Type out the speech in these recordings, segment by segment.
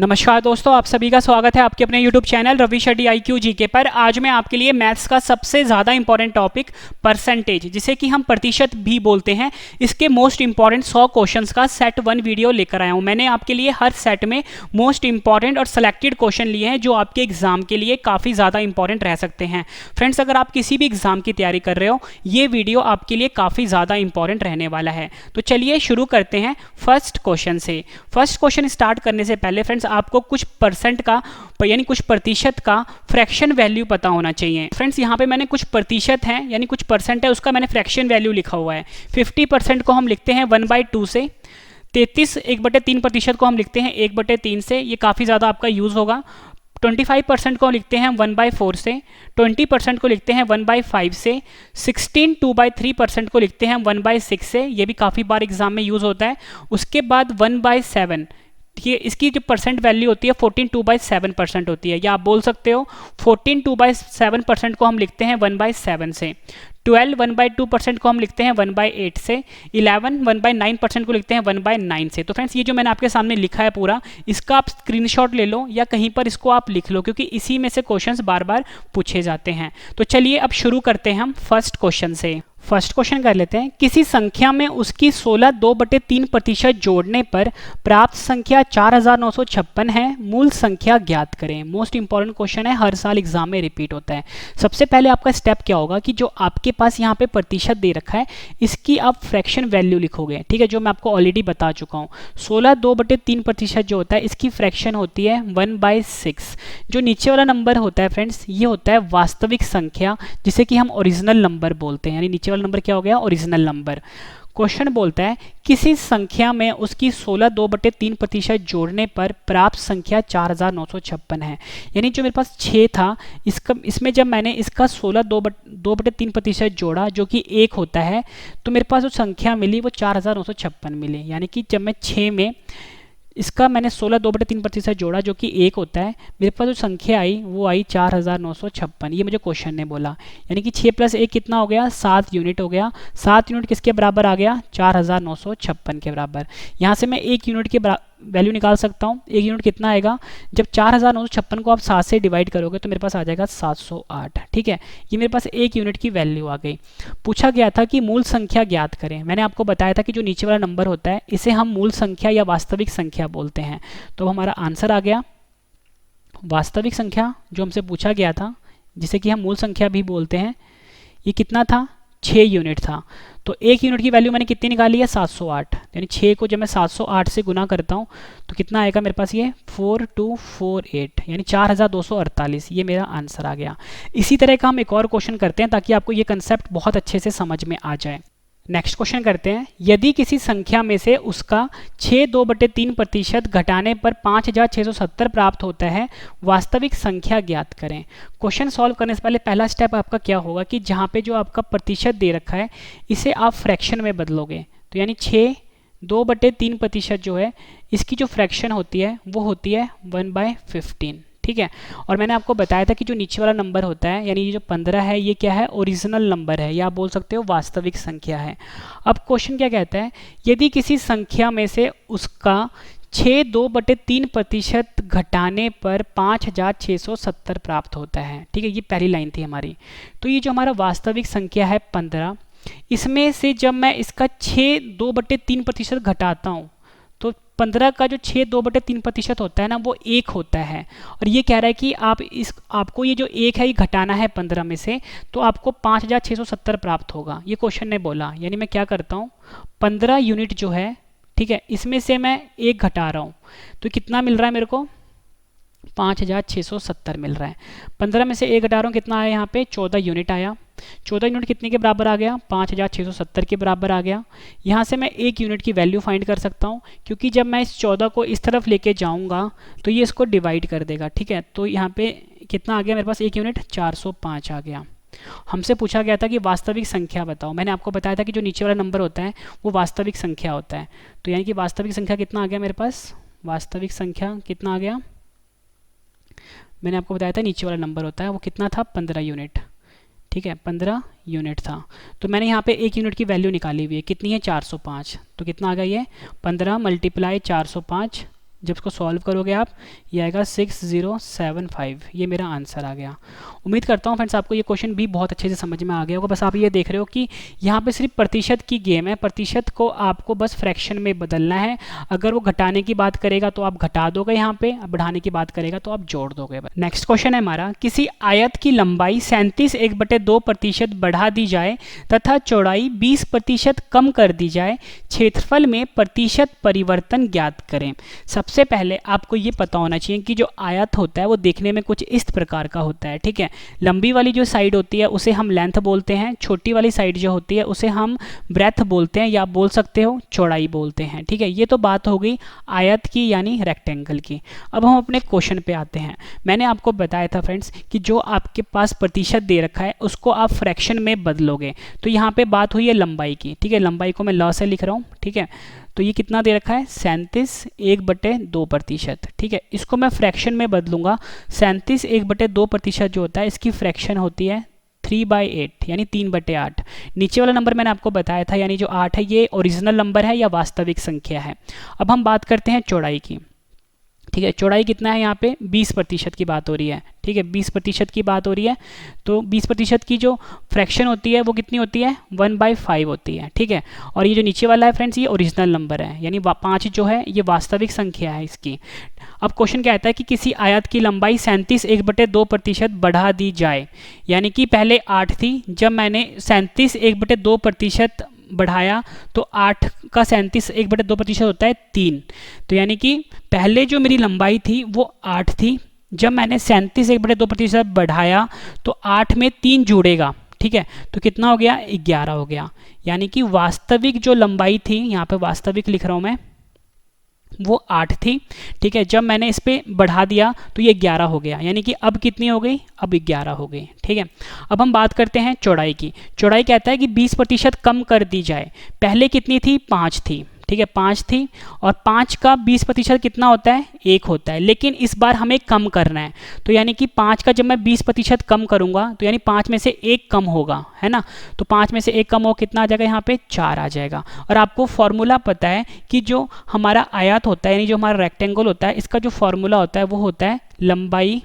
नमस्कार दोस्तों, आप सभी का स्वागत है आपके अपने YouTube channel Ravi Shetty IQ GK पर। आज मैं आपके लिए मैथ्स का सबसे ज़्यादा इंपॉर्टेंट टॉपिक परसेंटेज, जिसे कि हम प्रतिशत भी बोलते हैं, इसके मोस्ट इंपॉर्टेंट 100 क्वेश्चंस का सेट 1 वीडियो लेकर आया हूं। मैंने आपके लिए हर सेट में मोस्ट इंपॉर्टेंट और सेलेक्टेड क्वेश्चन लिए हैं जो आपके एग्जाम के लिए काफ़ी ज़्यादा इंपॉर्टेंट रह सकते हैं। फ्रेंड्स, अगर आप किसी भी एग्जाम की तैयारी कर रहे हो, ये वीडियो आपके लिए काफ़ी ज़्यादा इंपॉर्टेंट रहने वाला है। तो चलिए शुरू करते हैं फर्स्ट क्वेश्चन से। फर्स्ट क्वेश्चन स्टार्ट करने से पहले फ्रेंड्स आपको कुछ परसेंट का यानी कुछ प्रतिशत का फ्रैक्शन वैल्यू पता होना चाहिए। फ्रेंड्स, यहाँ पे मैंने कुछ प्रतिशत है यानी कुछ परसेंट है, उसका मैंने फ्रैक्शन वैल्यू लिखा हुआ है। 50% को हम लिखते हैं 1/2 से, 33 1/3% को हम लिखते हैं 1/3 से, ये काफ़ी ज़्यादा आपका यूज़ होगा। 25% को लिखते हैं 1/4 से, 20% को लिखते हैं 1/5 से, 16 2/3% को लिखते हैं 1/6 से, ये भी काफ़ी बार एग्जाम में यूज़ होता है। उसके बाद 1/7, ये इसकी जो परसेंट वैल्यू होती है 14 2/7% होती है, या आप बोल सकते हो 14 2/7% को हम लिखते हैं 1/7 से, 12 1/2% को हम लिखते हैं 1/8 से, 11 1/9% को लिखते हैं 1/9 से। तो फ्रेंड्स, ये जो मैंने आपके सामने लिखा है पूरा, इसका आप स्क्रीनशॉट ले लो या कहीं पर इसको आप लिख लो, क्योंकि इसी में से क्वेश्चंस बार बार पूछे जाते हैं। तो चलिए अब शुरू करते हैं हम फर्स्ट क्वेश्चन से। फर्स्ट क्वेश्चन कर लेते हैं। किसी संख्या में उसकी 16 2/3% जोड़ने पर प्राप्त संख्या 4956 है, मूल संख्या ज्ञात करें। मोस्ट इंपॉर्टेंट क्वेश्चन है, हर साल एग्जाम में रिपीट होता है। सबसे पहले आपका स्टेप क्या होगा कि जो आपके पास यहाँ पे प्रतिशत दे रखा है, इसकी आप फ्रैक्शन वैल्यू लिखोगे, ठीक है, जो मैं आपको ऑलरेडी बता चुका हूँ। 16 2/3% जो होता है, इसकी फ्रैक्शन होती है 1/6। जो नीचे वाला नंबर होता है फ्रेंड्स, ये होता है वास्तविक संख्या, जिसे कि हम ओरिजिनल नंबर बोलते हैं, यानी नीचे वाला नंबर क्या हो गया, ओरिजिनल नंबर। क्वेश्चन बोलता है किसी संख्या में उसकी 16 2/3% जोड़ने पर प्राप्त संख्या 4956 है। यानी जो मेरे पास 6 था, इसमें जब मैंने इसका 16 2/3% जोड़ा, जो कि 1 होता है, तो मेरे पास जो संख्या मिली वो 4956 मिली। यानी कि जब मैं 6 में इसका मैंने 16 2/3% जोड़ा, जो कि 1 होता है, मेरे पास जो संख्या आई वो आई 4956। ये मुझे क्वेश्चन ने बोला, यानी कि 6 + 1 कितना हो गया, 7 यूनिट हो गया। 7 यूनिट किसके बराबर आ गया, 4956 के बराबर। यहाँ से मैं 1 यूनिट के वैल्यू निकाल सकता हूँ। 1 यूनिट कितना आएगा, जब 4956 को आप 7 से डिवाइड करोगे तो मेरे पास आ जाएगा 708। ठीक है, ये मेरे पास 1 यूनिट की वैल्यू आ गई। पूछा गया था कि मूल संख्या ज्ञात करें। मैंने आपको बताया था कि जो नीचे वाला नंबर होता है, इसे हम मूल संख्या या वास्तविक संख्या बोलते हैं। तो हमारा आंसर आ गया वास्तविक संख्या, जो हमसे पूछा गया था, जिसे कि हम मूल संख्या भी बोलते हैं। ये कितना था, 6 यूनिट था। तो 1 यूनिट की वैल्यू मैंने कितनी निकाली है, 708। यानी 6 को जब मैं 708 से गुना करता हूँ तो कितना आएगा मेरे पास, ये 4248, यानी 4248। ये मेरा आंसर आ गया। इसी तरह का हम एक और क्वेश्चन करते हैं ताकि आपको ये कंसेप्ट बहुत अच्छे से समझ में आ जाए। नेक्स्ट क्वेश्चन करते हैं। यदि किसी संख्या में से उसका 6 2/3% घटाने पर 5670 प्राप्त होता है, वास्तविक संख्या ज्ञात करें। क्वेश्चन सॉल्व करने से पहले पहला स्टेप आपका क्या होगा कि जहाँ पे जो आपका प्रतिशत दे रखा है, इसे आप फ्रैक्शन में बदलोगे। तो यानी 6 2/3% जो है, इसकी जो फ्रैक्शन होती है वो होती है 1/15। ठीक है, और मैंने आपको बताया था कि जो नीचे वाला नंबर होता है, यानी ये जो 15 है, ये क्या है, ओरिजिनल नंबर है, या आप बोल सकते हो वास्तविक संख्या है। अब क्वेश्चन क्या कहता है, यदि किसी संख्या में से उसका 6 2/3% घटाने पर 5670 प्राप्त होता है। ठीक है, ये पहली लाइन थी हमारी। तो ये जो हमारा वास्तविक संख्या है 15, इसमें से जब मैं इसका 6 2/3% घटाता हूँ, तो 15 का जो 6 2/3% होता है ना, वो 1 होता है। और ये कह रहा है कि आपको ये जो 1 है, ये घटाना है 15 में से, तो आपको 5670 प्राप्त होगा। ये क्वेश्चन ने बोला। यानी मैं क्या करता हूँ, 15 यूनिट जो है, ठीक है, इसमें से मैं 1 घटा रहा हूँ, तो कितना मिल रहा है मेरे को, 5670 मिल रहा है। 15 में से 1 घटा रहा हूँ, कितना आया यहाँ पे, 14 यूनिट आया। 14 यूनिट कितने के बराबर आ गया, 5670 के बराबर आ गया। यहाँ से मैं 1 यूनिट की वैल्यू फाइंड कर सकता हूँ, क्योंकि जब मैं इस 14 को इस तरफ लेके जाऊँगा तो ये इसको डिवाइड कर देगा। ठीक है, तो यहाँ पे कितना आ गया मेरे पास, 1 यूनिट 405 आ गया। हमसे पूछा गया था कि वास्तविक संख्या बताओ। मैंने आपको बताया था कि जो नीचे वाला नंबर होता है वो वास्तविक संख्या होता है। तो यानी कि वास्तविक संख्या कितना आ गया मेरे पास, वास्तविक संख्या कितना आ गया, मैंने आपको बताया था नीचे वाला नंबर होता है वो कितना था, 15 यूनिट। ठीक है, 15 यूनिट था। तो मैंने यहाँ पे 1 यूनिट की वैल्यू निकाली हुई है, कितनी है, 405। तो कितना आ गया ये, 15 × 405 जब इसको सॉल्व करोगे आप, ये आएगा 6075, ये मेरा आंसर आ गया। उम्मीद करता हूँ फ्रेंड्स आपको ये क्वेश्चन भी बहुत अच्छे से समझ में आ गया होगा। बस आप ये देख रहे हो कि यहाँ पे सिर्फ प्रतिशत की गेम है, प्रतिशत को आपको बस फ्रैक्शन में बदलना है। अगर वो घटाने की बात करेगा तो आप घटा दोगे यहाँ पे, बढ़ाने की बात करेगा तो आप जोड़ दोगे। नेक्स्ट क्वेश्चन है हमारा, किसी आयत की लंबाई 37/2% बढ़ा दी जाए तथा चौड़ाई 20% कम कर दी जाए, क्षेत्रफल में प्रतिशत परिवर्तन ज्ञात करें। सबसे पहले आपको ये पता होना चाहिए कि जो आयत होता है वो देखने में कुछ इस प्रकार का होता है, ठीक है। लंबी वाली जो साइड होती है उसे हम लेंथ बोलते हैं, छोटी वाली साइड जो होती है उसे हम ब्रेथ बोलते हैं, या आप बोल सकते हो चौड़ाई बोलते हैं, ठीक है। ये तो बात हो गई आयत की यानी रेक्टेंगल की। अब हम अपने क्वेश्चन पे आते हैं। मैंने आपको बताया था फ्रेंड्स कि जो आपके पास प्रतिशत दे रखा है उसको आप फ्रैक्शन में बदलोगे। तो यहाँ पे बात हुई है लंबाई की, ठीक है। लंबाई को मैं ल से लिख रहा हूँ, ठीक है। तो ये कितना दे रखा है 37/2%, ठीक है। इसको मैं फ्रैक्शन में बदलूंगा। 37/2% जो होता है इसकी फ्रैक्शन होती है 3/8 यानी 3/8। नीचे वाला नंबर मैंने आपको बताया था यानी जो 8 है ये ओरिजिनल नंबर है या वास्तविक संख्या है। अब हम बात करते हैं चौड़ाई की, ठीक है। चौड़ाई कितना है यहाँ पे 20% की बात हो रही है, ठीक है। 20% की बात हो रही है तो 20% की जो फ्रैक्शन होती है वो कितनी होती है 1/5 होती है, ठीक है। और ये जो नीचे वाला है फ्रेंड्स ये ओरिजिनल नंबर है यानी 5 जो है ये वास्तविक संख्या है इसकी। अब क्वेश्चन क्या आता है कि किसी आयत की लंबाई 37/2% बढ़ा दी जाए, यानी कि पहले 8 थी, जब मैंने 37/2% बढ़ाया तो 8 का 37/2% होता है 3। तो यानी कि पहले जो मेरी लंबाई थी वो 8 थी, जब मैंने 37/2% बढ़ाया तो 8 में 3 जुड़ेगा, ठीक है। तो कितना हो गया 11 हो गया। यानी कि वास्तविक जो लंबाई थी, यहाँ पे वास्तविक लिख रहा हूँ मैं, वो 8 थी, ठीक है। जब मैंने इस पर बढ़ा दिया तो ये 11 हो गया, यानी कि अब कितनी हो गई, अब 11 हो गई, ठीक है। अब हम बात करते हैं चौड़ाई की। चौड़ाई कहता है कि 20% कम कर दी जाए। पहले कितनी थी 5 थी, ठीक है, 5 थी, और 5 का 20% कितना होता है 1 होता है, लेकिन इस बार हमें कम करना है। तो यानी कि 5 का जब मैं 20% कम करूंगा तो यानी 5 में से 1 कम होगा, है ना। तो 5 में से 1 कम हो कितना आ जाएगा, यहाँ पे 4 आ जाएगा। और आपको फॉर्मूला पता है कि जो हमारा आयत होता है यानी जो हमारा रेक्टेंगल होता है इसका जो फॉर्मूला होता है वो होता है लंबाई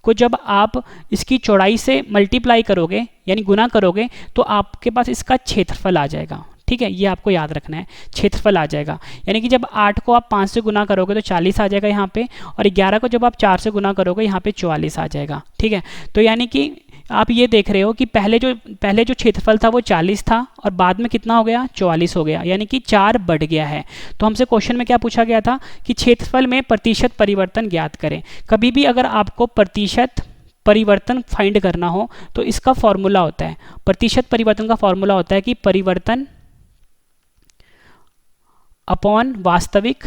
को जब आप इसकी चौड़ाई से मल्टीप्लाई करोगे यानी गुना करोगे तो आपके पास इसका क्षेत्रफल आ जाएगा, ठीक है। ये आपको याद रखना है, क्षेत्रफल आ जाएगा। यानी कि जब 8 को आप 5 से गुना करोगे तो 40 आ जाएगा यहाँ पे, और 11 को जब आप 4 से गुना करोगे यहाँ पे 44 आ जाएगा, ठीक है। तो यानी कि आप ये देख रहे हो कि पहले जो क्षेत्रफल था वो 40 था और बाद में कितना हो गया 44 हो गया, यानी कि 4 बढ़ गया है। तो हमसे क्वेश्चन में क्या पूछा गया था कि क्षेत्रफल में प्रतिशत परिवर्तन ज्ञात करें। कभी भी अगर आपको प्रतिशत परिवर्तन फाइंड करना हो तो इसका फॉर्मूला होता है, प्रतिशत परिवर्तन का फॉर्मूला होता है कि परिवर्तन अपॉन वास्तविक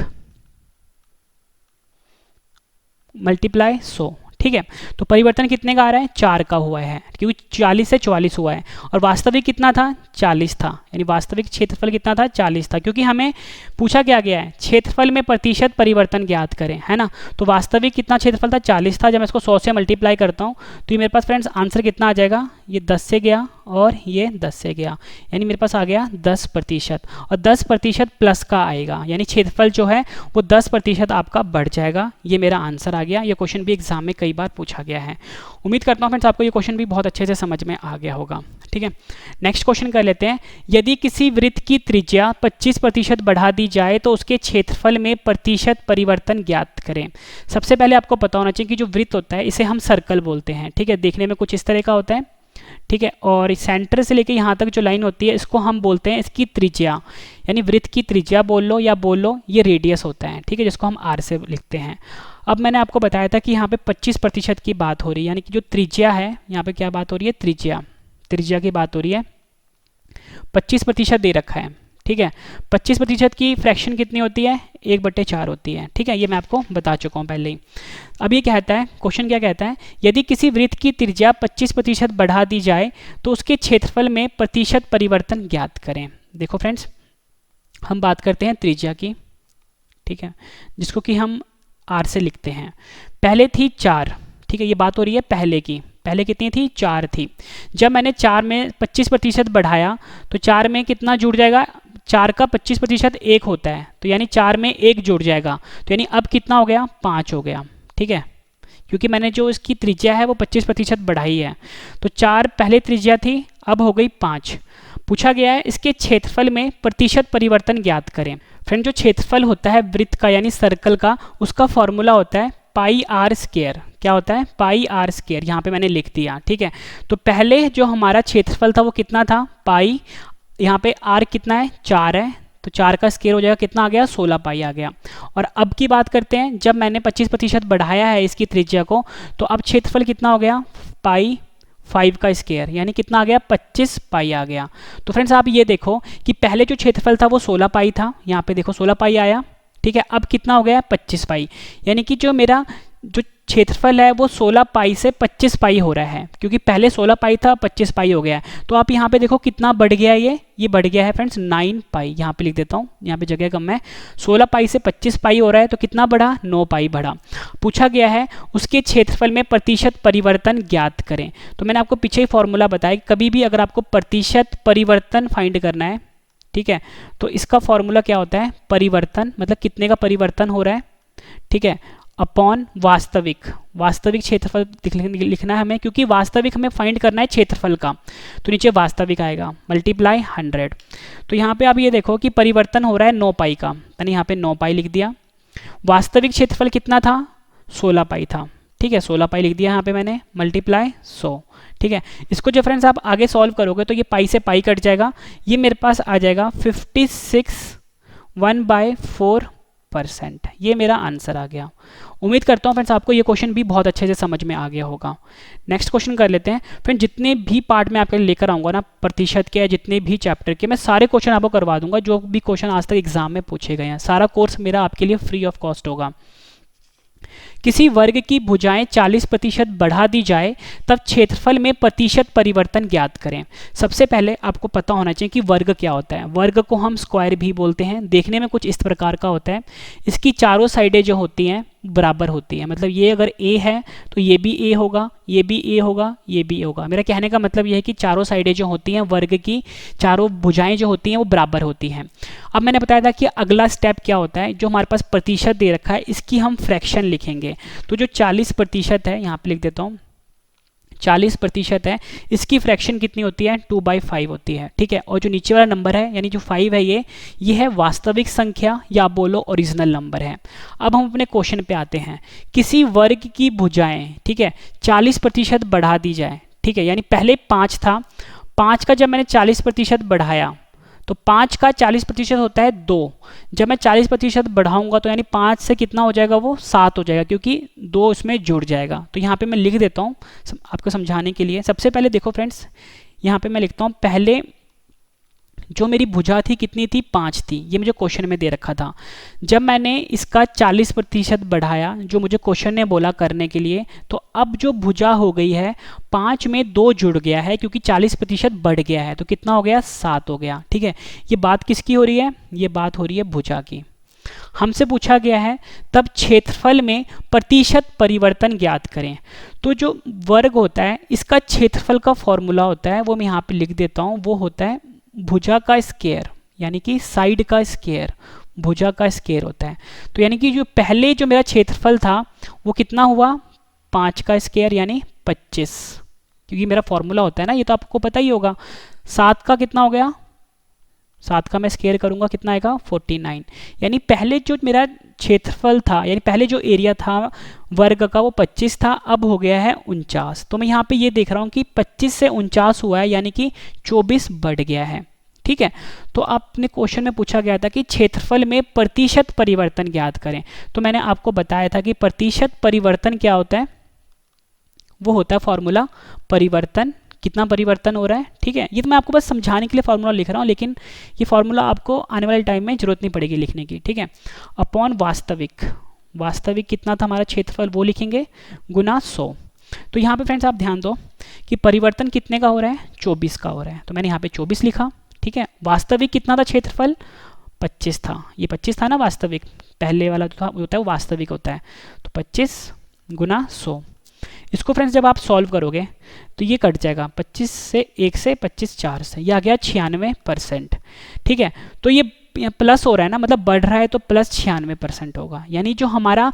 मल्टीप्लाई 100, ठीक है। तो परिवर्तन कितने का आ रहा है 4 का हुआ है, क्योंकि 40 से 44 हुआ है, और वास्तविक कितना था 40 था, यानी वास्तविक क्षेत्रफल कितना था 40 था, क्योंकि हमें पूछा क्या गया है क्षेत्रफल में प्रतिशत परिवर्तन ज्ञात करें, है ना। तो वास्तविक कितना क्षेत्रफल था 40 था। जब मैं इसको 100 से मल्टीप्लाई करता हूँ तो ये मेरे पास फ्रेंड्स आंसर कितना आ जाएगा, ये 10 से गया और ये 10 से गया, यानी मेरे पास आ गया 10%, और 10% प्लस का आएगा, यानी क्षेत्रफल जो है वो 10% आपका बढ़ जाएगा। ये मेरा आंसर आ गया। ये क्वेश्चन भी एग्जाम में कई बार पूछा गया है। उम्मीद करता हूँ फ्रेंड्स आपको ये क्वेश्चन भी बहुत अच्छे से समझ में आ गया होगा, ठीक है। नेक्स्ट क्वेश्चन कर लेते हैं। यदि किसी वृत्त की त्रिज्या 25% बढ़ा दी जाए तो उसके क्षेत्रफल में प्रतिशत परिवर्तन ज्ञात करें। सबसे पहले आपको पता होना चाहिए कि जो वृत्त होता है इसे हम सर्कल बोलते हैं, ठीक है। देखने में कुछ इस तरह का होता है, ठीक है। और सेंटर से लेके यहाँ तक जो लाइन होती है इसको हम बोलते हैं इसकी त्रिज्या, यानी वृत्त की त्रिज्या बोल लो या बोल लो ये रेडियस होता है, ठीक है, जिसको हम आर से लिखते हैं। अब मैंने आपको बताया था कि यहाँ पे 25% की बात हो रही है, यानी कि जो त्रिज्या है यहाँ पे क्या बात हो रही है त्रिज्या की बात हो रही है। 25% दे रखा है, ठीक है। 25% की फ्रैक्शन कितनी होती है 1/4 होती है, ठीक है। ये मैं आपको बता चुका हूँ पहले ही। अब ये कहता है क्वेश्चन क्या कहता है, यदि किसी वृत्त की त्रिज्या 25% बढ़ा दी जाए तो उसके क्षेत्रफल में प्रतिशत परिवर्तन ज्ञात करें। देखो फ्रेंड्स हम बात करते हैं त्रिज्या की, ठीक है, जिसको कि हम आर से लिखते हैं। पहले थी 4, ठीक है, ये बात हो रही है पहले की। पहले कितनी थी 4 थी। जब मैंने 4 में 25% बढ़ाया तो 4 में कितना जुड़ जाएगा 4 का 25% 1 होता है, तो यानी 4 में 1 जुड़ जाएगा, तो यानी अब कितना हो गया, 5 हो गया। ठीक है, क्योंकि मैंने जो इसकी त्रिज्या है वो 25% बढ़ाई है, तो 4 पहले त्रिज्या थी, अब हो गई 5। पूछा गया है इसके क्षेत्रफल में प्रतिशत परिवर्तन ज्ञात करें। फ्रेंड, जो क्षेत्रफल होता है वृत्त का यानी सर्कल का, उसका फॉर्मूला होता है पाई आर स्क्वायर। क्या होता है, पाई आर स्क्वायर, यहाँ पे मैंने लिख दिया। ठीक है, तो पहले जो हमारा क्षेत्रफल था वो कितना था, पाई, यहाँ पे आर कितना है, 4 है, तो 4 का स्क्वायर हो जाएगा, कितना आ गया, 16 पाई आ गया। और अब की बात करते हैं, जब मैंने 25% बढ़ाया है इसकी त्रिज्या को, तो अब क्षेत्रफल कितना हो गया, पाई 5 का स्क्वायर, यानी कितना आ गया, 25 पाई आ गया। तो फ्रेंड्स आप ये देखो कि पहले जो क्षेत्रफल था वो 16 पाई था, यहाँ पे देखो 16 पाई आया। ठीक है, अब कितना हो गया, 25 पाई, यानी कि जो मेरा जो क्षेत्रफल है वो 16 पाई से 25 पाई हो रहा है, क्योंकि पहले 16 पाई था, 25 पाई हो गया है। तो आप यहाँ पे देखो कितना बढ़ गया है, ये बढ़ गया है फ्रेंड्स 9 पाई। यहाँ पे लिख देता हूँ, यहाँ पे जगह कम है। 16 पाई से 25 पाई हो रहा है, तो कितना बढ़ा, 9 पाई बढ़ा। पूछा गया है उसके क्षेत्रफल में प्रतिशत परिवर्तन ज्ञात करें। तो मैंने आपको पीछे ही फॉर्मूला बताया कि कभी भी अगर आपको प्रतिशत परिवर्तन फाइंड करना है, ठीक है, तो इसका फॉर्मूला क्या होता है, परिवर्तन मतलब कितने का परिवर्तन हो रहा है, ठीक है, अपॉन वास्तविक। वास्तविक क्षेत्रफल लिखना है हमें, क्योंकि वास्तविक हमें फाइंड करना है क्षेत्रफल का, तो नीचे वास्तविक आएगा, मल्टीप्लाई 100। तो यहाँ पे आप ये देखो कि परिवर्तन हो रहा है 9 पाई का, मैंने यहाँ पे 9 पाई लिख दिया। वास्तविक क्षेत्रफल कितना था, 16 पाई था। ठीक है, 16 पाई लिख दिया यहाँ पे मैंने, मल्टीप्लाई 100। ठीक है, इसको जो फ्रेंड्स आप आगे सॉल्व करोगे तो ये पाई से पाई कट जाएगा, ये मेरे पास आ जाएगा 56 1/4%। ये मेरा आंसर आ गया। उम्मीद करता हूँ फ्रेंड्स आपको ये क्वेश्चन भी बहुत अच्छे से समझ में आ गया होगा। नेक्स्ट क्वेश्चन कर लेते हैं। फ्रेंड, जितने भी पार्ट में आपके लिए लेकर आऊँगा ना, प्रतिशत के, जितने भी चैप्टर के, मैं सारे क्वेश्चन आपको करवा दूंगा जो भी क्वेश्चन आज तक एग्जाम में पूछे गए हैं। सारा कोर्स मेरा आपके लिए फ्री ऑफ कॉस्ट होगा। किसी वर्ग की भुजाएं 40% बढ़ा दी जाए तब क्षेत्रफल में प्रतिशत परिवर्तन ज्ञात करें। सबसे पहले आपको पता होना चाहिए कि वर्ग क्या होता है। वर्ग को हम स्क्वायर भी बोलते हैं। देखने में कुछ इस प्रकार का होता है। इसकी चारों साइडें जो होती हैं बराबर होती है, मतलब ये अगर a है तो ये भी a होगा, ये भी a होगा, ये भी a होगा। मेरा कहने का मतलब ये है कि चारों साइडें जो होती हैं वर्ग की, चारों भुजाएं जो होती हैं वो बराबर होती हैं। अब मैंने बताया था कि अगला स्टेप क्या होता है, जो हमारे पास प्रतिशत दे रखा है इसकी हम फ्रैक्शन लिखेंगे। तो जो 40% है, यहाँ पे लिख देता हूँ 40% है, इसकी फ्रैक्शन कितनी होती है, 2/5 होती है। ठीक है, और जो नीचे वाला नंबर है यानी जो 5 है, ये है वास्तविक संख्या या बोलो ओरिजिनल नंबर है। अब हम अपने क्वेश्चन पे आते हैं। किसी वर्ग की भुजाएं, ठीक है, 40% बढ़ा दी जाए। ठीक है, यानी पहले 5 था, 5 का जब मैंने 40% बढ़ाया तो 5 का 40% होता है 2। जब मैं 40% बढ़ाऊंगा तो यानी 5 से कितना हो जाएगा, वो 7 हो जाएगा, क्योंकि 2 उसमें जुड़ जाएगा। तो यहाँ पे मैं लिख देता हूँ आपको समझाने के लिए। सबसे पहले देखो फ्रेंड्स, यहाँ पे मैं लिखता हूँ, पहले जो मेरी भुजा थी कितनी थी, 5 थी। ये मुझे क्वेश्चन में दे रखा था। जब मैंने इसका 40% बढ़ाया, जो मुझे क्वेश्चन ने बोला करने के लिए, तो अब जो भुजा हो गई है 5 में 2 जुड़ गया है, क्योंकि 40% बढ़ गया है, तो कितना हो गया, 7 हो गया। ठीक है, ये बात किसकी हो रही है, ये बात हो रही है भुजा की। हमसे पूछा गया है तब क्षेत्रफल में प्रतिशत परिवर्तन ज्ञात करें। तो जो वर्ग होता है इसका क्षेत्रफल का फॉर्मूला होता है, वो मैं यहाँ पे लिख देता हूँ, वो होता है भुजा का स्क्वायर, यानी कि साइड का स्क्वायर, भुजा का स्क्वायर होता है। तो यानी कि जो पहले जो मेरा क्षेत्रफल था वो कितना हुआ, 5 का स्क्वायर यानी 25, क्योंकि मेरा फॉर्मूला होता है ना, ये तो आपको पता ही होगा। 7 का कितना हो गया, 7 का मैं स्क्वायर करूंगा कितना आएगा, 49। यानी पहले जो मेरा क्षेत्रफल था, यानी पहले जो एरिया था वर्ग का वो 25 था, अब हो गया है 49। तो मैं यहाँ पे ये देख रहा हूँ कि 25 से 49 हुआ है, यानी कि 24 बढ़ गया है। ठीक है, तो आपने क्वेश्चन में पूछा गया था कि क्षेत्रफल में प्रतिशत परिवर्तन ज्ञात करें। तो मैंने आपको बताया था कि प्रतिशत परिवर्तन क्या होता है, वो होता है फॉर्मूला परिवर्तन, कितना परिवर्तन हो रहा है। ठीक है, ये तो मैं आपको बस समझाने के लिए फॉर्मूला लिख रहा हूँ, लेकिन ये फॉर्मूला आपको आने वाले टाइम में जरूरत नहीं पड़ेगी लिखने की। ठीक है, अपॉन वास्तविक, वास्तविक कितना था हमारा क्षेत्रफल वो लिखेंगे, गुना 100। तो यहाँ पे फ्रेंड्स आप ध्यान दो कि परिवर्तन कितने का हो रहा है, 24 का हो रहा है। तो मैंने यहाँ पे 24 लिखा। ठीक है, वास्तविक कितना था क्षेत्रफल, 25 था। ये 25 था ना वास्तविक, पहले वाला जो था वो होता है वो वास्तविक होता है। तो 25 गुना 100। इसको फ्रेंड्स जब आप सॉल्व करोगे तो ये कट जाएगा 25 से 1 से 25 4 से, ये आ गया 96%। ठीक है, तो ये प्लस हो रहा है ना, मतलब बढ़ रहा है तो प्लस 96% होगा, यानी जो हमारा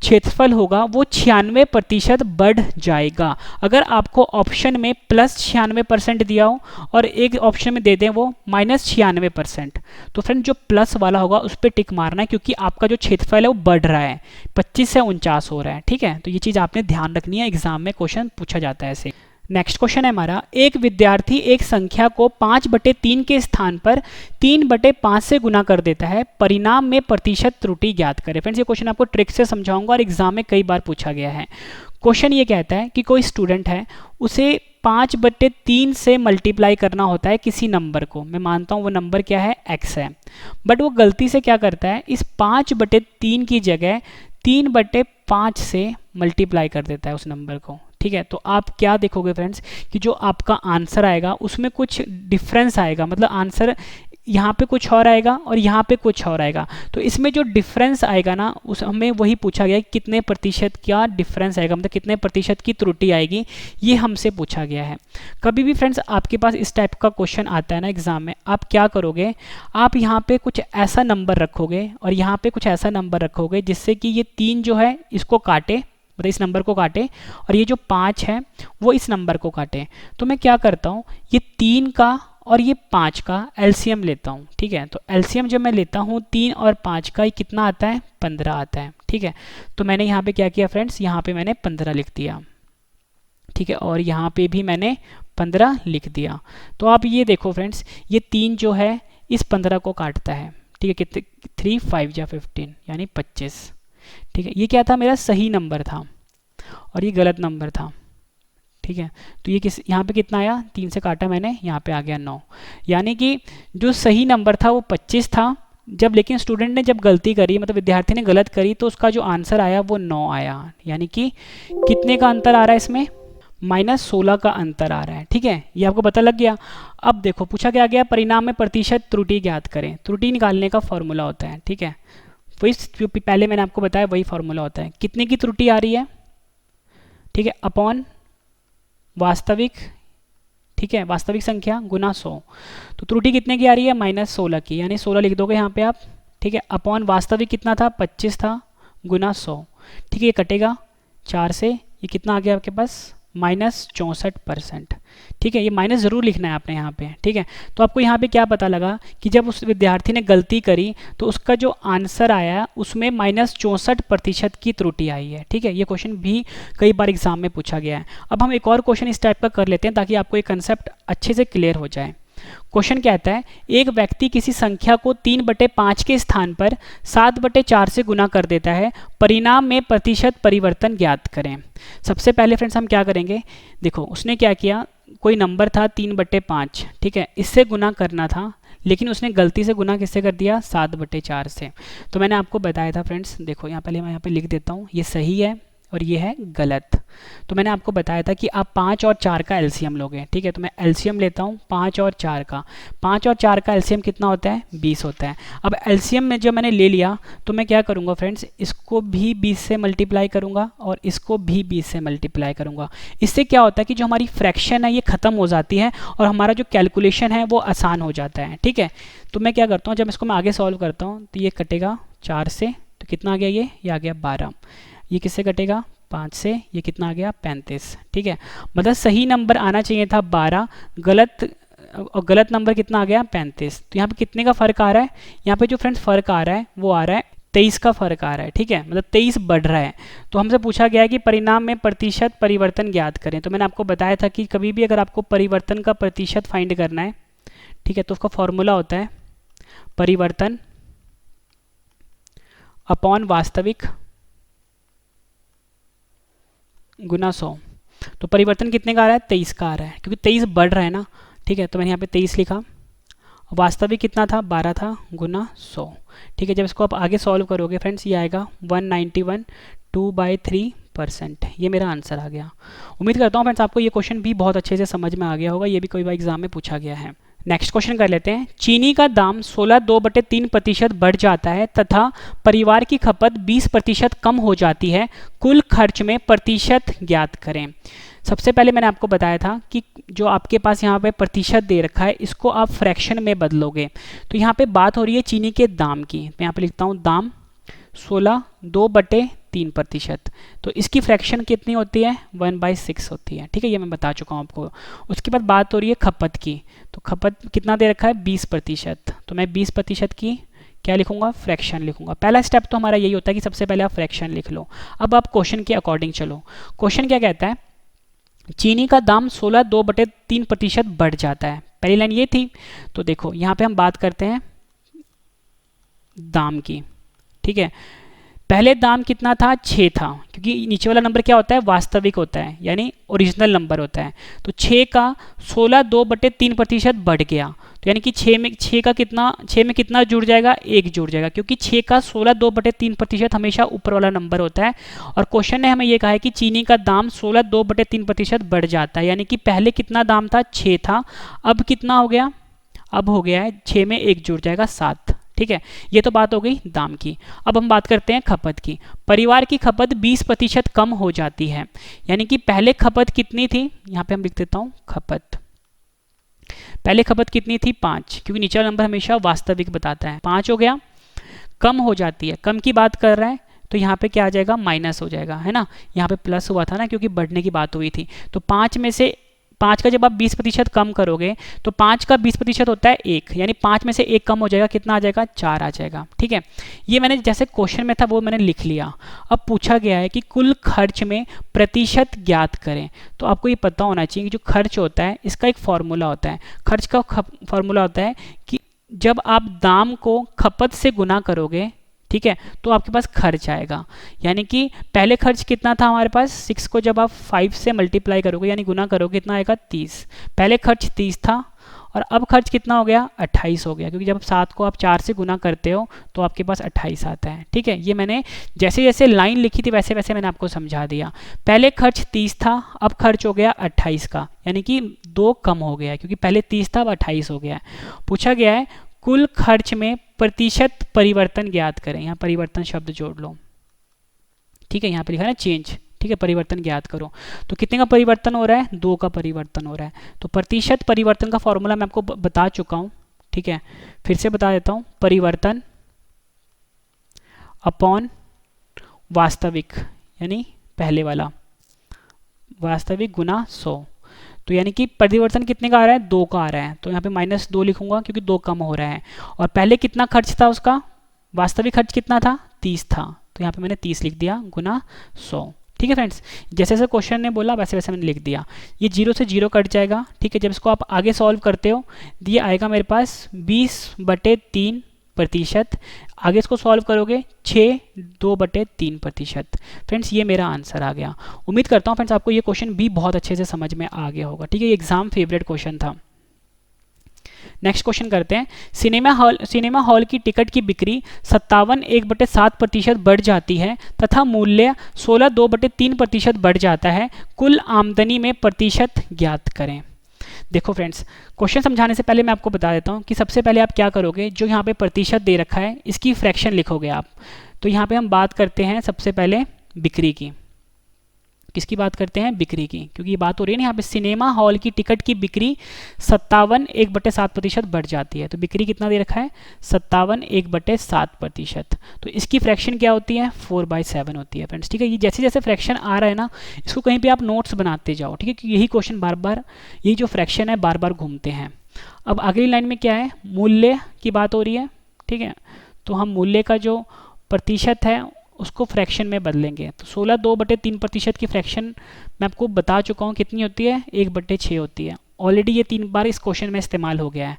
क्षेत्रफल होगा वो 96% बढ़ जाएगा। अगर आपको ऑप्शन में प्लस 96% दिया हो और एक ऑप्शन में दे दें वो माइनस 96%, तो फ्रेंड जो प्लस वाला होगा उस पर टिक मारना है, क्योंकि आपका जो क्षेत्रफल है वो बढ़ रहा है, 25 से 49 हो रहा है। ठीक है, तो ये चीज़ आपने ध्यान रखनी है, एग्जाम में क्वेश्चन पूछा जाता है ऐसे। नेक्स्ट क्वेश्चन है हमारा, एक विद्यार्थी एक संख्या को 5/3 के स्थान पर 3/5 से गुना कर देता है, परिणाम में प्रतिशत त्रुटि ज्ञात करें। फ्रेंड्स ये क्वेश्चन आपको ट्रिक से समझाऊंगा और एग्जाम में कई बार पूछा गया है। क्वेश्चन ये कहता है कि कोई स्टूडेंट है, उसे 5/3 से मल्टीप्लाई करना होता है किसी नंबर को, मैं मानता हूँ वो नंबर क्या है, x है, बट वो गलती से क्या करता है, इस 5/3 की जगह 3/5 से मल्टीप्लाई कर देता है उस नंबर को। ठीक है, तो आप क्या देखोगे फ्रेंड्स कि जो आपका आंसर आएगा उसमें कुछ डिफरेंस आएगा, मतलब आंसर यहाँ पे कुछ और आएगा और यहाँ पे कुछ और आएगा। तो इसमें जो डिफरेंस आएगा ना, उस हमें वही पूछा गया है कितने प्रतिशत क्या डिफरेंस आएगा, मतलब कितने प्रतिशत की त्रुटि आएगी, ये हमसे पूछा गया है। कभी भी फ्रेंड्स आपके पास इस टाइप का क्वेश्चन आता है ना एग्जाम में, आप क्या करोगे, आप यहाँ पे कुछ ऐसा नंबर रखोगे और यहाँ पे कुछ ऐसा नंबर रखोगे जिससे कि ये 3 जो है इसको काटे, मतलब इस नंबर को काटे, और ये जो 5 है वो इस नंबर को काटे। तो मैं क्या करता हूँ, ये 3 का और ये 5 का एलसीएम लेता हूँ। ठीक है, तो एलसीएम जब मैं लेता हूँ 3 और 5 का, ये कितना आता है, 15 आता है। ठीक है, तो मैंने यहाँ पे क्या किया फ्रेंड्स, यहाँ पे मैंने 15 लिख दिया। ठीक है, और यहाँ पे भी मैंने 15 लिख दिया। तो आप ये देखो फ्रेंड्स, ये 3 जो है इस 15 को काटता है। ठीक है, कितने, 3 5 या 15 यानी 25। ठीक है, ये क्या था, मेरा सही नंबर था और ये गलत नंबर था। ठीक है, तो ये किस, यहाँ पे कितना आया, 3 से काटा मैंने, यहाँ पे आ गया 9, यानी कि जो सही नंबर था वो 25 था जब, लेकिन स्टूडेंट ने जब गलती करी, मतलब विद्यार्थी ने गलत करी, तो उसका जो आंसर आया वो 9 आया, यानी कि कितने का अंतर आ रहा है इसमें, -16 का अंतर आ रहा है। ठीक है, ये आपको पता लग गया। अब देखो पूछा क्या गया, परिणाम में प्रतिशत त्रुटि ज्ञात करें। त्रुटि निकालने का फॉर्मूला होता है, ठीक है, वही जो पहले मैंने आपको बताया वही फॉर्मूला होता है। कितने की त्रुटि आ रही है, ठीक है, अपॉन वास्तविक, ठीक है, वास्तविक संख्या गुना 100। तो त्रुटि कितने की आ रही है, -16 की, यानी 16 लिख दोगे यहाँ पे आप। ठीक है, अपॉन वास्तविक कितना था, 25 था, गुना 100। ठीक है, ये कटेगा 4 से, ये कितना आ गया आपके पास, -64%। ठीक है, ये माइनस ज़रूर लिखना है आपने यहाँ पे। ठीक है, तो आपको यहाँ पे क्या पता लगा कि जब उस विद्यार्थी ने गलती करी तो उसका जो आंसर आया उसमें -64% की त्रुटि आई है। ठीक है, ये क्वेश्चन भी कई बार एग्जाम में पूछा गया है। अब हम एक और क्वेश्चन इस टाइप का कर लेते हैं ताकि आपको ये कंसेप्ट अच्छे से क्लियर हो जाए। क्वेश्चन कहता है, एक व्यक्ति किसी संख्या को 3/5 के स्थान पर 7/4 से गुना कर देता है, परिणाम में प्रतिशत परिवर्तन ज्ञात करें। सबसे पहले फ्रेंड्स हम क्या करेंगे, देखो उसने क्या किया, कोई नंबर था 3/5, ठीक है, इससे गुना करना था, लेकिन उसने गलती से गुना किससे कर दिया, 7/4 से। तो मैंने आपको बताया था फ्रेंड्स, देखो यहाँ पहले मैं यहाँ पे लिख देता हूँ, ये सही है और ये है गलत। तो मैंने आपको बताया था कि आप 5 और 4 का एलसीएम लोगे। ठीक है, तो मैं एलसीएम लेता हूँ 5 और 4 का। 5 और 4 का एलसीएम कितना होता है, 20 होता है। अब एलसीएम में जब मैंने ले लिया तो मैं क्या करूँगा फ्रेंड्स, इसको भी 20 से मल्टीप्लाई करूँगा और इसको भी 20 से मल्टीप्लाई करूँगा। इससे क्या होता है कि जो हमारी फ्रैक्शन है ये ख़त्म हो जाती है और हमारा जो कैलकुलेशन है वो आसान हो जाता है। ठीक है, तो मैं क्या करता हूँ, जब इसको मैं आगे सॉल्व करता हूँ तो ये कटेगा 4 से, तो कितना आ गया, ये आ गया 12। ये किससे कटेगा, 5 से, ये कितना आ गया, 35। ठीक है, मतलब सही नंबर आना चाहिए था 12, गलत नंबर कितना आ गया, 35। तो यहाँ पे कितने का फ़र्क आ रहा है, यहाँ पे जो फ्रेंड्स फ़र्क आ रहा है वो आ रहा है 23 का फ़र्क आ रहा है। ठीक है, मतलब 23 बढ़ रहा है। तो हमसे पूछा गया है कि परिणाम में प्रतिशत परिवर्तन ज्ञात करें। तो मैंने आपको बताया था कि कभी भी अगर आपको परिवर्तन का प्रतिशत फाइंड करना है, ठीक है, तो उसका फॉर्मूला होता है परिवर्तन अपॉन वास्तविक गुना 100। तो परिवर्तन कितने का आ रहा है, 23 का आ रहा है, क्योंकि 23 बढ़ रहा है ना। ठीक है, तो मैंने यहाँ पे 23 लिखा, वास्तविक कितना था, 12 था, गुना 100। ठीक है, जब इसको आप आगे सॉल्व करोगे फ्रेंड्स, ये आएगा 191 2/3%। ये मेरा आंसर आ गया। उम्मीद करता हूँ फ्रेंड्स आपको ये क्वेश्चन भी बहुत अच्छे से समझ में आ गया होगा, ये भी कोई बार एग्जाम में पूछा गया है। नेक्स्ट क्वेश्चन कर लेते हैं। चीनी का दाम 16.2/3% बढ़ जाता है तथा परिवार की खपत 20% कम हो जाती है, कुल खर्च में प्रतिशत ज्ञात करें। सबसे पहले मैंने आपको बताया था कि जो आपके पास यहाँ पे प्रतिशत दे रखा है इसको आप फ्रैक्शन में बदलोगे। तो यहाँ पे बात हो रही है चीनी के दाम की। मैं यहाँ पे लिखता हूँ दाम 16.2/3%। तो इसकी फ्रैक्शन कितनी होती है? 1/6 होती है। ठीक है, ये मैं बता चुका हूँ आपको। उसके बाद बात हो रही है खपत की। तो खपत कितना दे रखा है? 20%। तो मैं 20% की क्या लिखूंगा? फ्रैक्शन लिखूंगा। पहला स्टेप तो हमारा यही होता है कि सबसे पहले आप फ्रैक्शन लिख लो। अब आप क्वेश्चन के अकॉर्डिंग चलो। क्वेश्चन क्या कहता है? चीनी का दाम 16.2/3% बढ़ जाता है। पहली लाइन ये थी। तो देखो यहाँ पे हम बात करते हैं दाम की। ठीक है, पहले दाम कितना था? 6 था, क्योंकि नीचे वाला नंबर क्या होता है? वास्तविक होता है, यानी ओरिजिनल नंबर होता है। तो 6 का 16.2/3% बढ़ गया। तो यानी कि 6 में कितना जुड़ जाएगा? 1 जुड़ जाएगा, क्योंकि 6 का 16.2/3% हमेशा ऊपर वाला नंबर होता है। और क्वेश्चन ने हमें ये कहा है कि चीनी का दाम 16.2/3% बढ़ जाता है, यानी कि पहले कितना दाम था? 6 था, अब कितना हो गया? अब हो गया है 6 में 1 जुड़ जाएगा 7। ठीक है, ये तो बात हो गई दाम की। अब हम बात करते हैं खपत की। परिवार की खपत 20% कम हो जाती है, यानी कि पहले खपत कितनी थी? यहाँ पे हम लिख देता हूँ खपत। पहले खपत कितनी थी? 5, क्योंकि नीचे वाला नंबर हमेशा वास्तविक बताता है। 5 हो गया, कम हो जाती है। कम की बात कर रहा है तो यहाँ पे क्या आ जाएगा? माइनस हो जाएगा, है ना। यहाँ पे प्लस हुआ था ना, क्योंकि बढ़ने की बात हुई थी। तो 5 में से 5 का जब आप 20% कम करोगे तो 5 का 20% होता है 1, यानी 5 में से 1 कम हो जाएगा। कितना आ जाएगा? 4 आ जाएगा। ठीक है, ये मैंने जैसे क्वेश्चन में था वो मैंने लिख लिया। अब पूछा गया है कि कुल खर्च में प्रतिशत ज्ञात करें। तो आपको ये पता होना चाहिए कि जो खर्च होता है इसका एक फॉर्मूला होता है। खर्च का फॉर्मूला होता है कि जब आप दाम को खपत से गुना करोगे, ठीक है, तो आपके पास खर्च आएगा। यानी कि पहले खर्च कितना था हमारे पास? 6 को जब आप 5 से मल्टीप्लाई करोगे यानी गुना करोगे, कितना आएगा? 30। पहले खर्च 30 था और अब खर्च कितना हो गया? 28 हो गया, क्योंकि जब 7 को आप 4 से गुना करते हो तो आपके पास 28 आता है। ठीक है, ये मैंने जैसे जैसे लाइन लिखी थी वैसे वैसे मैंने आपको समझा दिया। पहले खर्च 30 था, अब खर्च हो गया 28 का, यानी कि 2 कम हो गया, क्योंकि पहले 30 था अब 28 हो गया। पूछा गया है कुल खर्च में प्रतिशत परिवर्तन ज्ञात करें। यहाँ परिवर्तन शब्द जोड़ लो। ठीक है, यहाँ पे लिखा है ना चेंज। ठीक है, परिवर्तन ज्ञात करो। तो कितने का परिवर्तन हो रहा है? 2 का परिवर्तन हो रहा है। तो प्रतिशत परिवर्तन का फॉर्मूला मैं आपको बता चुका हूँ। ठीक है, फिर से बता देता हूँ। परिवर्तन अपॉन वास्तविक, यानी पहले वाला वास्तविक गुना 100। तो यानी कि परिवर्तन कितने का आ रहा है? 2 का आ रहा है। तो यहाँ पे -2 लिखूंगा, क्योंकि 2 कम हो रहा है। और पहले कितना खर्च था उसका? वास्तविक खर्च कितना था? 30 था। तो यहाँ पे मैंने 30 लिख दिया गुना 100। ठीक है फ्रेंड्स, जैसे जैसे क्वेश्चन ने बोला वैसे वैसे मैंने लिख दिया। ये 0 से 0 कट जाएगा। ठीक है, जब इसको आप आगे सॉल्व करते हो ये आएगा मेरे पास 20/3%। आगे इसको सॉल्व करोगे 2/3%। फ्रेंड्स, ये मेरा आंसर आ गया। उम्मीद करता हूँ फ्रेंड्स आपको ये क्वेश्चन भी बहुत अच्छे से समझ में आ गया होगा। ठीक है, ये एग्जाम फेवरेट क्वेश्चन था। नेक्स्ट क्वेश्चन करते हैं। सिनेमा हॉल की टिकट की बिक्री 57.1/7% बढ़ जाती है तथा मूल्य 16.2/3% बढ़ जाता है। कुल आमदनी में प्रतिशत ज्ञात करें। देखो फ्रेंड्स, क्वेश्चन समझाने से पहले मैं आपको बता देता हूँ कि सबसे पहले आप क्या करोगे, जो यहाँ पे प्रतिशत दे रखा है इसकी फ्रैक्शन लिखोगे आप। तो यहाँ पे हम बात करते हैं सबसे पहले बिक्री की। किसकी बात करते हैं? बिक्री की, क्योंकि ये बात हो रही है ना यहाँ पे सिनेमा हॉल की टिकट की बिक्री 57.1/7% बढ़ जाती है। तो बिक्री कितना दे रखा है? 57.1/7%। तो इसकी फ्रैक्शन क्या होती है? 4/7 होती है फ्रेंड्स। ठीक है, ये जैसे जैसे फ्रैक्शन आ रहा है ना इसको कहीं पे आप नोट्स बनाते जाओ। ठीक है, क्योंकि यही क्वेश्चन बार बार, यही जो फ्रैक्शन है बार बार घूमते हैं। अब अगली लाइन में क्या है? मूल्य की बात हो रही है। ठीक है, तो हम मूल्य का जो प्रतिशत है उसको फ्रैक्शन में बदलेंगे। तो 16.2/3% की फ्रैक्शन मैं आपको बता चुका हूँ कितनी होती है? 1/6 होती है। ऑलरेडी ये 3 बार इस क्वेश्चन में इस्तेमाल हो गया है।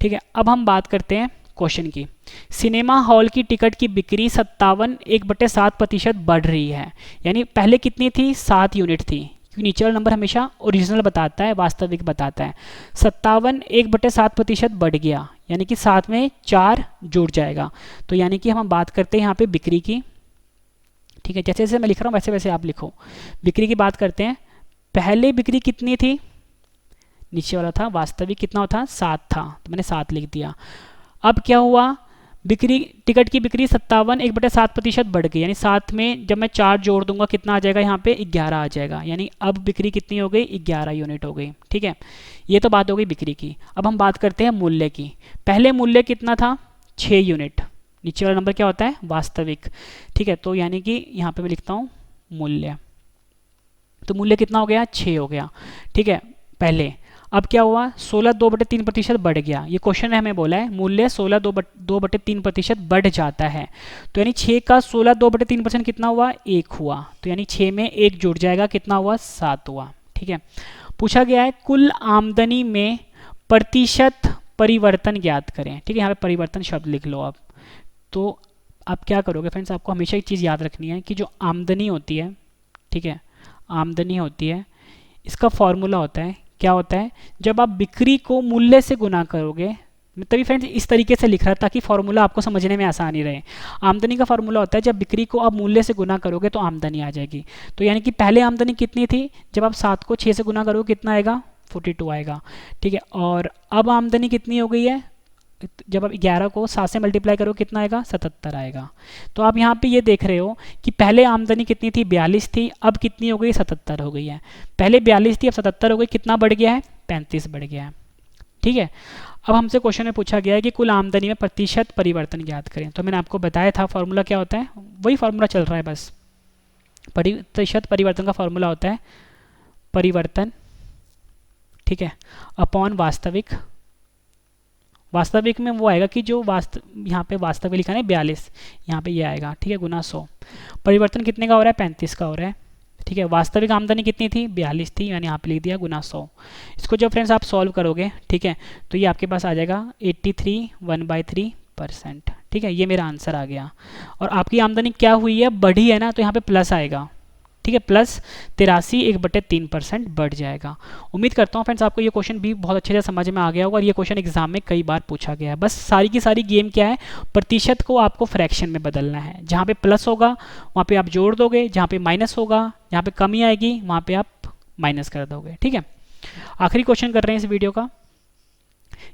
ठीक है, अब हम बात करते हैं क्वेश्चन की। सिनेमा हॉल की टिकट की बिक्री 57.1/7% बढ़ रही है, यानी पहले कितनी थी? 7 यूनिट थी, क्योंकि नीचे वाला नंबर हमेशा ओरिजिनल बताता है, वास्तविक बताता है। 57.1/7% बढ़ गया, यानी कि साथ में 4 जुड़ जाएगा। तो यानी कि हम बात करते हैं यहाँ पे बिक्री की। ठीक है, जैसे जैसे मैं लिख रहा हूँ वैसे वैसे आप लिखो। बिक्री की बात करते हैं। पहले बिक्री कितनी थी? नीचे वाला था वास्तविक कितना था 7 था, तो मैंने 7 लिख दिया। अब क्या हुआ, बिक्री टिकट की बिक्री 57 1/7% बढ़ गई, यानी 7 में जब मैं 4 जोड़ दूंगा कितना आ जाएगा, यहाँ पे 11 आ जाएगा, यानी अब बिक्री कितनी हो गई 11 यूनिट हो गई। ठीक है, ये तो बात हो गई बिक्री की। अब हम बात करते हैं मूल्य की। पहले मूल्य कितना था 6 यूनिट, नीचे वाला नंबर क्या होता है वास्तविक। ठीक है, तो यानी कि यहाँ पे मैं लिखता हूँ मूल्य, तो मूल्य कितना हो गया 6 हो गया। ठीक है पहले, अब क्या हुआ 16 2/3% बढ़ गया, ये क्वेश्चन ने हमें बोला है मूल्य 16 2/3% बढ़ जाता है, तो यानी 6 का 16 2/3% कितना हुआ 1 हुआ, तो यानी 6 में 1 जुड़ जाएगा, कितना हुआ 7 हुआ। ठीक है, पूछा गया है कुल आमदनी में प्रतिशत परिवर्तन ज्ञात करें। ठीक है, यहाँ पे परिवर्तन शब्द लिख लो आप। तो आप क्या करोगे फ्रेंड्स, आपको हमेशा एक चीज़ याद रखनी है कि जो आमदनी होती है, ठीक है आमदनी होती है, इसका फॉर्मूला होता है, क्या होता है, जब आप बिक्री को मूल्य से गुना करोगे, मैं तभी फ्रेंड्स इस तरीके से लिख रहा था ताकि फॉर्मूला आपको समझने में आसानी रहे। आमदनी का फॉर्मूला होता है जब बिक्री को आप मूल्य से गुना करोगे तो आमदनी आ जाएगी। तो यानी कि पहले आमदनी कितनी थी, जब आप 7 को 6 से गुना करोगे कितना आएगा 42 आएगा। ठीक है, और अब आमदनी कितनी हो गई है, जब आप 11 को 7 से मल्टीप्लाई करो कितना आएगा 77 आएगा। तो आप यहाँ पे ये देख रहे हो कि पहले आमदनी कितनी थी 42 थी, अब कितनी हो गई 77 हो गई है। पहले 42 थी अब 77 हो गई, कितना बढ़ गया है 35 बढ़ गया है। ठीक है, अब हमसे क्वेश्चन में पूछा गया है कि कुल आमदनी में प्रतिशत परिवर्तन ज्ञात करें। तो मैंने आपको बताया था फॉर्मूला क्या होता है, वही फॉर्मूला चल रहा है बस। प्रतिशत परिवर्तन का फॉर्मूला होता है परिवर्तन, ठीक है, अपॉन वास्तविक। वास्तविक में वो आएगा कि जो यहाँ पे वास्तविक लिखा है 42, यहाँ पे ये आएगा। ठीक है, गुना 100। परिवर्तन कितने का हो रहा है 35 का हो रहा है। ठीक है, वास्तविक आमदनी कितनी थी 42 थी, मैंने यहाँ पे लिख दिया गुना 100। इसको जब फ्रेंड्स आप सॉल्व करोगे, ठीक है, तो ये आपके पास आ जाएगा 83 1/3%। ठीक है, ये मेरा आंसर आ गया। और आपकी आमदनी क्या हुई है बढ़ी है ना, तो यहाँ पे प्लस आएगा। ठीक है, प्लस 83 1/3% बढ़ जाएगा। उम्मीद करता हूँ फ्रेंड्स आपको ये क्वेश्चन भी बहुत अच्छे से समझ में आ गया होगा, और ये क्वेश्चन एग्जाम में कई बार पूछा गया है। बस सारी की सारी गेम क्या है, प्रतिशत को आपको फ्रैक्शन में बदलना है। जहाँ पे प्लस होगा वहाँ पे आप जोड़ दोगे, जहाँ पे माइनस होगा, जहाँ पे कमी आएगी वहाँ पे आप माइनस कर दोगे। ठीक है, आखिरी क्वेश्चन कर रहे हैं इस वीडियो का।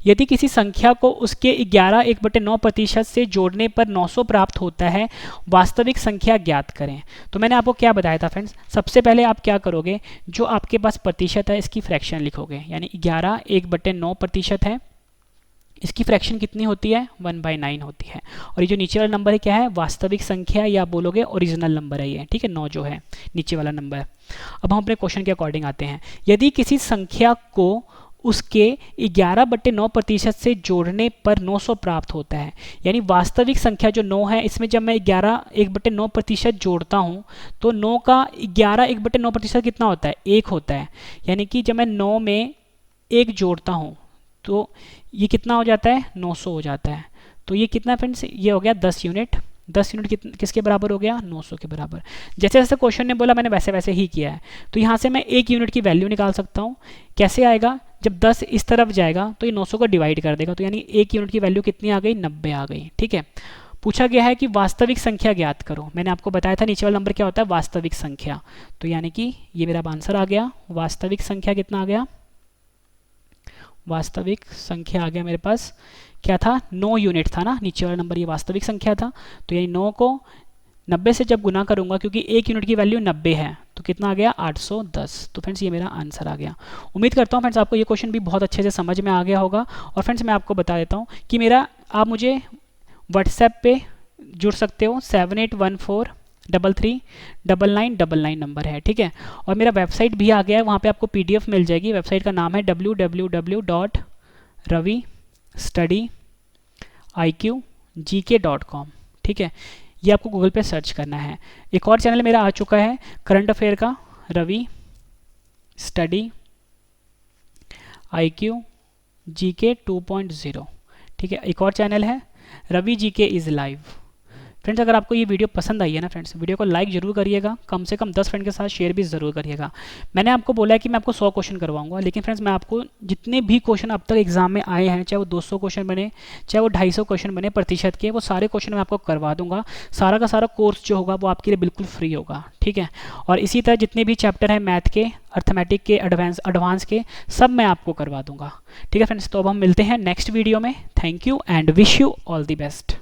यदि किसी संख्या को उसके 11 1/9% से जोड़ने पर 900 प्राप्त होता है, वास्तविक संख्या ज्ञात करें। तो मैंने आपको क्या बताया था फ्रेंड्स, सबसे पहले आप क्या करोगे, जो आपके पास प्रतिशत है इसकी फ्रैक्शन लिखोगे, यानी 11 1/9% है, इसकी फ्रैक्शन कितनी होती है 1/9 होती है। और ये जो नीचे वाला नंबर है क्या है वास्तविक संख्या, या आप बोलोगे ओरिजिनल नंबर है ये। ठीक है, 9 जो है नीचे वाला नंबर। अब हम अपने क्वेश्चन के अकॉर्डिंग आते हैं। यदि किसी संख्या को उसके 11/9% से जोड़ने पर 900 प्राप्त होता है, यानी वास्तविक संख्या जो 9 है, इसमें जब मैं 11 1/9% जोड़ता हूँ तो 9 का 11 1/9% कितना होता है 1 होता है। यानी कि जब मैं 9 में 1 जोड़ता हूँ तो ये कितना हो जाता है 900 हो जाता है। तो ये कितना फ्रेंड्स, ये हो गया 10 यूनिट। 10 यूनिट किसके बराबर हो गया 900 के बराबर। जैसे जैसे क्वेश्चन ने बोला मैंने वैसे वैसे ही किया है। तो यहाँ से मैं 1 यूनिट की वैल्यू निकाल सकता हूँ। कैसे आएगा, जब 10 इस तरफ जाएगा तो ये 900 को डिवाइड कर देगा, तो यानी 1 यूनिट की वैल्यू कितनी आ गई 90 आ गई। ठीक है, पूछा गया है कि वास्तविक संख्या ज्ञात करो। मैंने आपको बताया था नीचे वाला नंबर क्या होता है वास्तविक संख्या, तो यानी कि ये मेरा आंसर आ गया। वास्तविक संख्या कितना आ गया, वास्तविक संख्या आ गया मेरे पास क्या था 9 यूनिट था ना, नीचे वाला नंबर ये वास्तविक संख्या था। तो यानी 9 को 90 से जब गुना करूंगा, क्योंकि 1 यूनिट की वैल्यू 90 है, तो कितना आ गया 810। तो फ्रेंड्स ये मेरा आंसर आ गया। उम्मीद करता हूँ फ्रेंड्स आपको ये क्वेश्चन भी बहुत अच्छे से समझ में आ गया होगा। और फ्रेंड्स मैं आपको बता देता हूँ कि मेरा, आप मुझे व्हाट्सएप पे जुड़ सकते हो, 7814339999 नंबर है। ठीक है, और मेरा वेबसाइट भी आ गया है, वहाँ पे आपको PDF मिल जाएगी। वेबसाइट का नाम है www.ravistudyIQGK.com। ठीक है, ये आपको गूगल पे सर्च करना है। एक और चैनल मेरा आ चुका है करंट अफेयर का, रवि स्टडी IQ GK 2.0। ठीक है, एक और चैनल है Ravi GK is live. Friends अगर आपको ये वीडियो पसंद आई है ना फ्रेंड्स, वीडियो को लाइक जरूर करिएगा, कम से कम 10 फ्रेंड के साथ शेयर भी ज़रूर करिएगा। मैंने आपको बोला है कि मैं आपको 100 क्वेश्चन करवाऊंगा, लेकिन फ्रेंड्स मैं आपको जितने भी क्वेश्चन अब तक एग्जाम में आए हैं, चाहे वो 200 क्वेश्चन बने, चाहे वो 250 क्वेश्चन बने प्रतिशत के, वो सारे क्वेश्चन मैं आपको करवा दूंगा। सारा का सारा कोर्स जो होगा वो आपके लिए बिल्कुल फ्री होगा, ठीक है। और इसी तरह जितने भी चैप्टर हैं मैथ के, अर्थमेटिक के, एडवांस के, सब मैं आपको करवा दूंगा, ठीक है फ्रेंड्स। तो अब हम मिलते हैं नेक्स्ट वीडियो में। Thank you and wish you all the best.